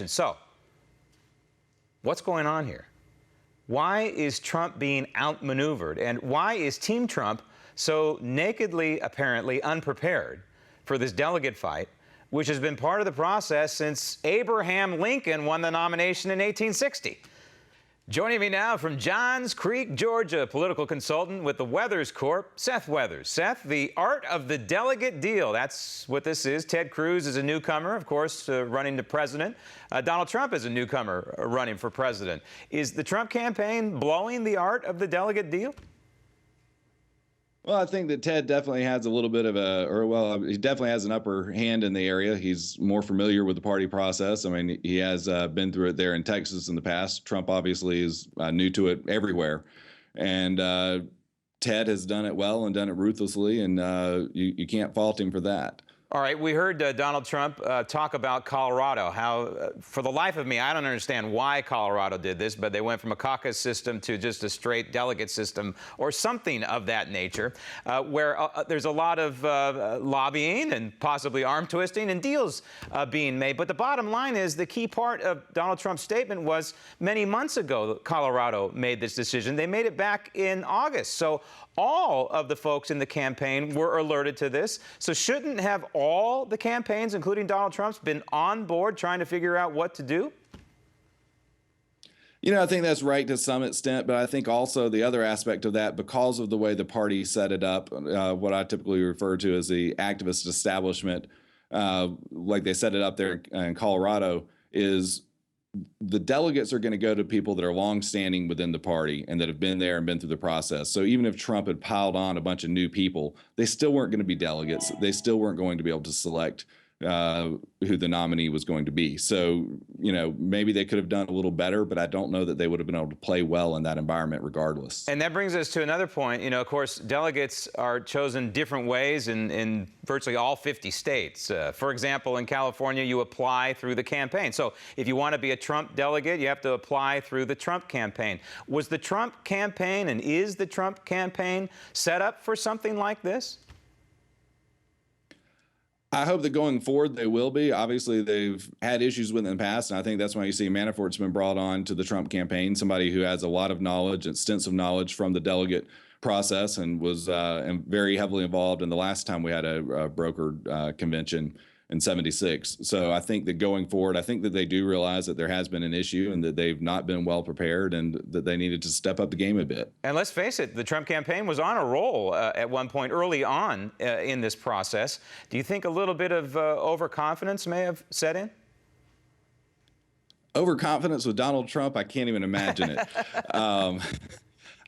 So, what's going on here? Why is Trump being outmaneuvered? And why is Team Trump so nakedly, apparently, unprepared for this delegate fight, which has been part of the process since Abraham Lincoln won the nomination in 1860? Joining me now from Johns Creek, Georgia, political consultant with the Weathers Corp, Seth Weathers. Seth, the art of the delegate deal. That's what this is. Ted Cruz is a newcomer, of course, running to president. Donald Trump is a newcomer running for president. Is the Trump campaign blowing the art of the delegate deal? Well, I think that Ted definitely has a little bit of he definitely has an upper hand in the area. He's more familiar with the party process. I mean, he has been through it there in Texas in the past. Trump obviously is new to it everywhere. And Ted has done it well and done it ruthlessly, and you can't fault him for that. All right, we heard Donald Trump talk about Colorado, how, for the life of me, I don't understand why Colorado did this, but they went from a caucus system to just a straight delegate system or something of that nature, where there's a lot of lobbying and possibly arm twisting and deals being made. But the bottom line is the key part of Donald Trump's statement was many months ago Colorado made this decision. They made it back in August. So all of the folks in the campaign were alerted to this. So shouldn't have all the campaigns, including Donald Trump's, been on board trying to figure out what to do? You know, I think that's right to some extent, but I think also the other aspect of that, because of the way the party set it up, what I typically refer to as the activist establishment, like they set it up there in Colorado, is the delegates are going to go to people that are longstanding within the party and that have been there and been through the process. So even if Trump had piled on a bunch of new people, they still weren't going to be delegates. They still weren't going to be able to select who the nominee was going to be. So, you know, maybe they could have done a little better, but I don't know that they would have been able to play well in that environment regardless. And that brings us to another point. You know, of course, delegates are chosen different ways in virtually all 50 states. For example, in California, you apply through the campaign. So if you want to be a Trump delegate, you have to apply through the Trump campaign. Was the Trump campaign and is the Trump campaign set up for something like this? I hope that going forward they will be. Obviously, they've had issues with it in the past, and I think that's why you see Manafort's been brought on to the Trump campaign, somebody who has a lot of knowledge, extensive knowledge from the delegate process, and was very heavily involved in the last time we had a brokered convention in '76. So I think that going forward, I think that they do realize that there has been an issue and that they've not been well prepared and that they needed to step up the game a bit. And let's face it, the Trump campaign was on a roll at one point early on in this process. Do you think a little bit of overconfidence may have set in? Overconfidence with Donald Trump, I can't even imagine it.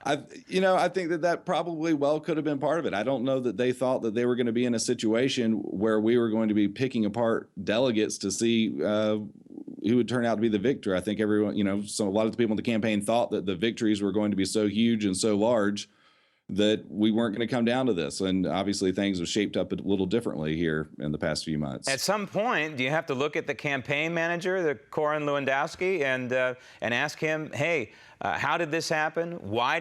I think that probably well could have been part of it. I don't know that they thought that they were going to be in a situation where we were going to be picking apart delegates to see who would turn out to be the victor. I think everyone, so a lot of the people in the campaign thought that the victories were going to be so huge and so large that we weren't going to come down to this. And obviously things have shaped up a little differently here in the past few months. At some point, do you have to look at the campaign manager, the Corin Lewandowski, and ask him, hey, how did this happen? Why did